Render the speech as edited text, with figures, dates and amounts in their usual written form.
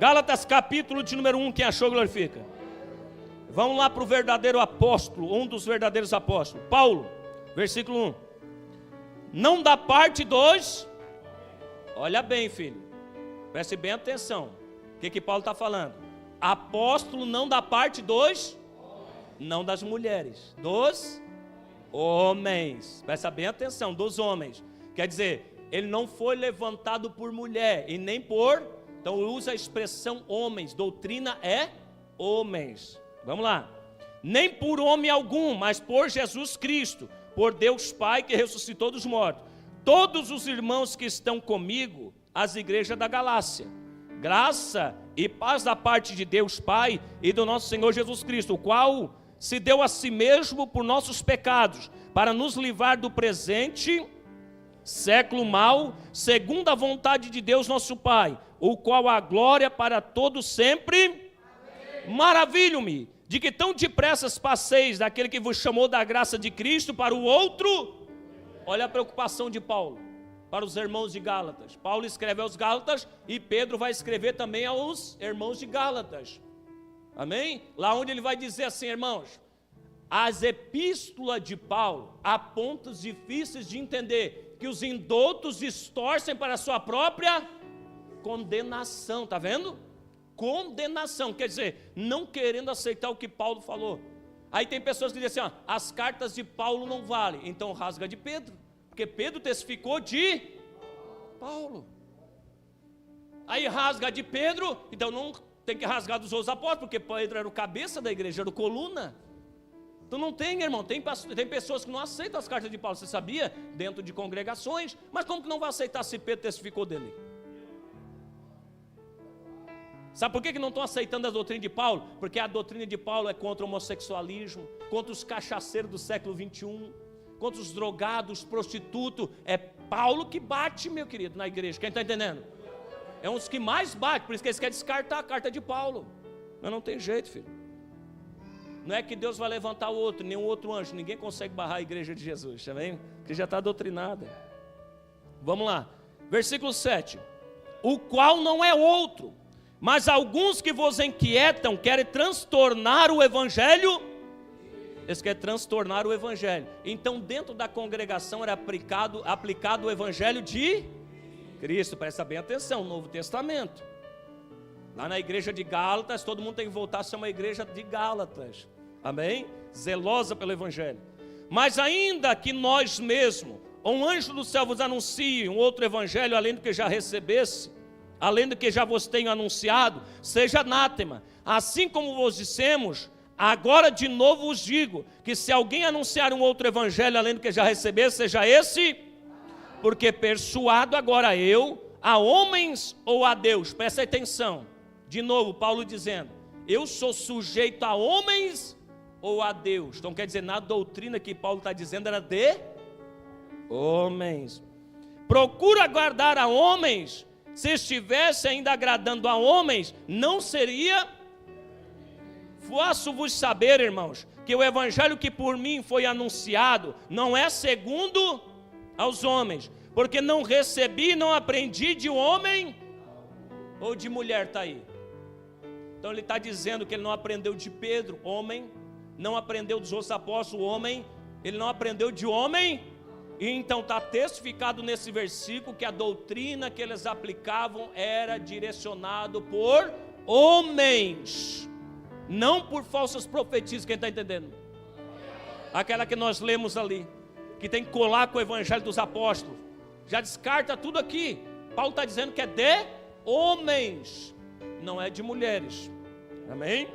Gálatas capítulo de número 1, quem achou glorifica. Vamos lá para o verdadeiro apóstolo, um dos verdadeiros apóstolos, Paulo, versículo 1. Não da parte dos, olha bem, filho, preste bem atenção, o que Paulo está falando? Apóstolo não da parte dos, não das mulheres, dos homens, presta bem atenção, dos homens, quer dizer, ele não foi levantado por mulher e nem por, então usa a expressão homens, doutrina é homens, vamos lá, nem por homem algum, mas por Jesus Cristo, por Deus Pai que ressuscitou dos mortos, todos os irmãos que estão comigo, as igrejas da Galácia, graça e paz da parte de Deus Pai e do nosso Senhor Jesus Cristo, o qual se deu a si mesmo por nossos pecados, para nos livrar do presente século mau, segundo a vontade de Deus nosso Pai, o qual a glória para todos sempre. Maravilho-me de que tão depressa passeis daquele que vos chamou da graça de Cristo para o outro. Olha a preocupação de Paulo para os irmãos de Gálatas. Paulo escreve aos Gálatas e Pedro vai escrever também aos irmãos de Gálatas. Amém? Lá onde ele vai dizer assim, irmãos, as epístolas de Paulo há pontos difíceis de entender, que os indoutos distorcem para a sua própria condenação, está vendo? Condenação, quer dizer, não querendo aceitar o que Paulo falou. Aí tem pessoas que dizem assim, ó, as cartas de Paulo não valem, então rasga de Pedro, porque Pedro testificou de Paulo. Aí rasga de Pedro, então não tem que rasgar dos outros apóstolos, porque Pedro era o cabeça da igreja, era o coluna. Então não tem, irmão, tem pessoas que não aceitam as cartas de Paulo, você sabia? Dentro de congregações, mas como que não vai aceitar se Pedro testificou dele? Sabe por que não estão aceitando a doutrina de Paulo? Porque a doutrina de Paulo é contra o homossexualismo, contra os cachaceiros do século 21, contra os drogados, os prostitutos. É Paulo que bate, meu querido, na igreja, quem está entendendo? É um dos que mais bate, por isso que eles querem descartar a carta de Paulo. Mas não tem jeito, filho. Não é que Deus vai levantar o outro, nenhum outro anjo, ninguém consegue barrar a igreja de Jesus, tá vendo? Porque já está doutrinada. Vamos lá, versículo 7. O qual não é outro, mas alguns que vos inquietam querem transtornar o evangelho. Eles querem transtornar o evangelho. Então dentro da congregação era aplicado o evangelho de Cristo. Presta bem atenção, Novo Testamento. Lá na igreja de Gálatas, todo mundo tem que voltar a ser uma igreja de Gálatas, amém? Zelosa pelo evangelho. Mas ainda que nós mesmos, ou um anjo do céu vos anuncie um outro evangelho, além do que já recebesse, além do que já vos tenho anunciado, seja anátema. Assim como vos dissemos, agora de novo vos digo, que se alguém anunciar um outro evangelho, além do que já recebesse, seja esse, porque persuado agora eu, a homens ou a Deus, presta atenção. De novo, Paulo dizendo, eu sou sujeito a homens ou a Deus. Então quer dizer, na doutrina que Paulo está dizendo era de homens. Procura agradar a homens, se estivesse ainda agradando a homens, não seria. Faço-vos saber, irmãos, que o evangelho que por mim foi anunciado, não é segundo aos homens, porque não recebi, não aprendi de homem ou de mulher, está aí. Então ele está dizendo que ele não aprendeu de Pedro, homem, não aprendeu dos outros apóstolos, homem, ele não aprendeu de homem, e então está testificado nesse versículo que a doutrina que eles aplicavam era direcionado por homens, não por falsas profecias, quem está entendendo? Aquela que nós lemos ali, que tem que colar com o evangelho dos apóstolos, já descarta tudo aqui. Paulo está dizendo que é de homens, não é de mulheres, amém?